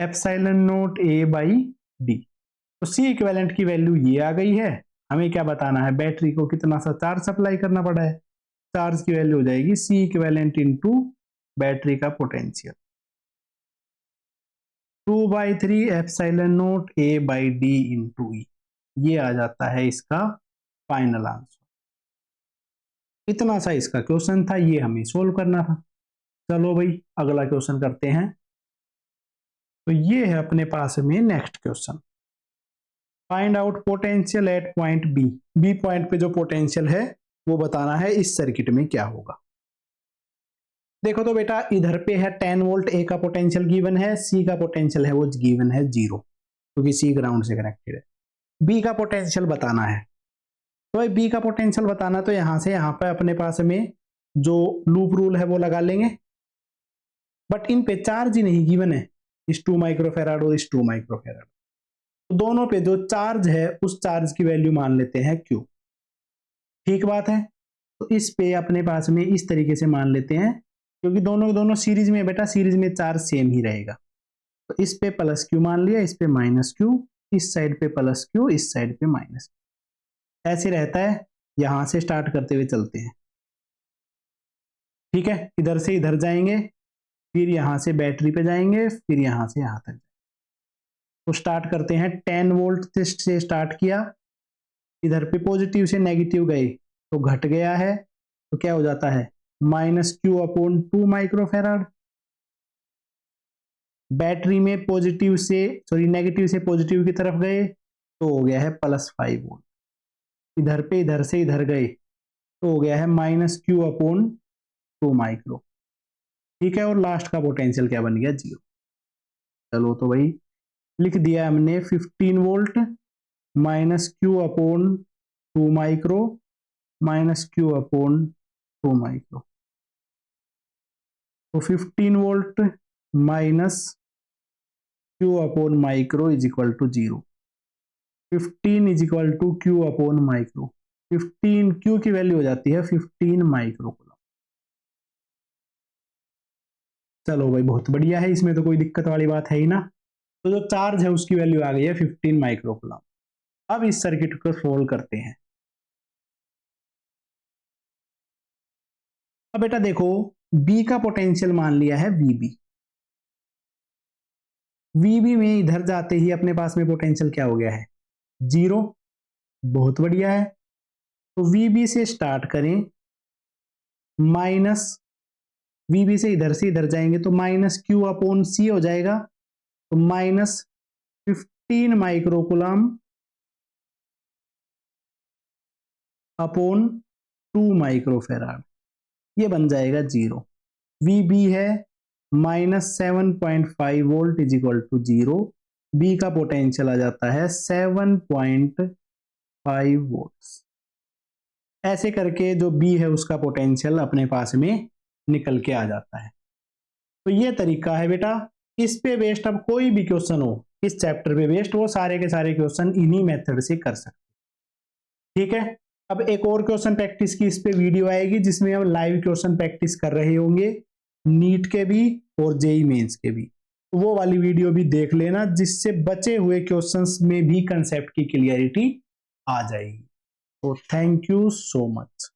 ε0A/d। तो C इक्विवेलेंट की वैल्यू ये आ गई है। हमें क्या बताना है, बैटरी को कितना सा चार्ज सप्लाई करना पड़ा है। चार्ज की वैल्यू हो जाएगी C इक्विवेलेंट इंटू बैटरी का पोटेंशियल, 2/3 ε0A/d इंटू E। ये आ जाता है इसका फाइनल आंसर। इतना सा इसका क्वेश्चन था, ये हमें सोल्व करना था। चलो भाई अगला क्वेश्चन करते हैं। तो ये है अपने पास में next question, find out potential at point B. B point पे जो पोटेंशियल है वो बताना है, इस सर्किट में क्या होगा। देखो तो बेटा इधर पे है 10 वोल्ट, ए का पोटेंशियल गिवन है, सी का पोटेंशियल है वो गिवन है 0, क्योंकि सी ग्राउंड से कनेक्टेड है। बी का पोटेंशियल बताना है, तो भाई बी का पोटेंशियल बताना तो यहां से यहां पे अपने पास में जो लूप रूल है वो लगा लेंगे, बट इन पे चार्ज ही नहीं गिवन है, इस 2 माइक्रोफेराड और इस 2 माइक्रोफेराड, तो दोनों पे जो चार्ज है उस चार्ज की वैल्यू मान लेते हैं Q। ठीक बात है, तो इस पे अपने पास में इस तरीके से मान लेते हैं, क्योंकि दोनों के दोनों सीरीज में बेटा, सीरीज में चार्ज सेम ही रहेगा। तो इस पे प्लस Q मान लिया, इस पे माइनस Q, इस साइड पे प्लस Q, इस साइड पे माइनस Q, ऐसे रहता है। यहां से स्टार्ट करते हुए चलते हैं, ठीक है, इधर से इधर जाएंगे, फिर यहां से बैटरी पे जाएंगे, फिर यहां से यहां तक। तो स्टार्ट करते हैं 10 वोल्ट से स्टार्ट किया, इधर पे पॉजिटिव से नेगेटिव गए तो घट गया है, तो क्या हो जाता है -Q/2 माइक्रोफेराड। बैटरी में पॉजिटिव से सॉरी नेगेटिव से पॉजिटिव की तरफ गए तो हो गया है +5 वोल्ट, इधर से इधर गए तो हो गया है -Q/2 माइक्रो। ठीक है, और लास्ट का पोटेंशियल क्या बन गया, 0। चलो तो भाई लिख दिया हमने 15 volt -Q/2 micro -Q/2 micro. तो 15 volt -Q/ micro is equal to 0। 15 is equal to Q/ micro. 15 Q की वैल्यू हो जाती है 15 माइक्रो कूलम। चलो भाई बहुत बढ़िया है, इसमें तो कोई दिक्कत वाली बात है ही ना। तो जो चार्ज है उसकी वैल्यू आ गई है 15 माइक्रो कूलम। अब इस सर्किट को सोल्व करते हैं। अब बेटा देखो, B का पोटेंशियल मान लिया है VB। VB में इधर जाते ही अपने पास में पोटेंशियल क्या हो गया है, 0। बहुत बढ़िया है। तो VB से स्टार्ट करें, माइनस VB से इधर जाएंगे तो -Q/C हो जाएगा। तो -15 माइक्रोकुलम अपॉन 2 माइक्रोफेराड, ये बन जाएगा 0। VB है -7.5 volt is equal to 0। B का पोटेंशियल आ जाता है 7.5 वोल्ट। ऐसे करके जो B है उसका पोटेंशियल अपने पास में निकल के आ जाता है। तो ये तरीका है बेटा, इस पे बेस्ड अब कोई भी क्वेश्चन हो इस चैप्टर पे बेस्ड, वो सारे के सारे क्वेश्चन इन्हीं मेथड से कर सकते। ठीक है, अब एक और क्वेश्चन प्रैक्टिस की इस पे वीडियो आएगी जिसमें हम लाइव क्वेश्चन प्रैक्टिस कर रहे होंगे, नीट के भी और जेईई मेंस के भी। तो वो वाली वीडियो भी देख लेना, जिससे बचे हुए क्वेश्चंस में भी कंसेप्ट की क्लियरिटी आ जाएगी। तो थैंक यू सो मच।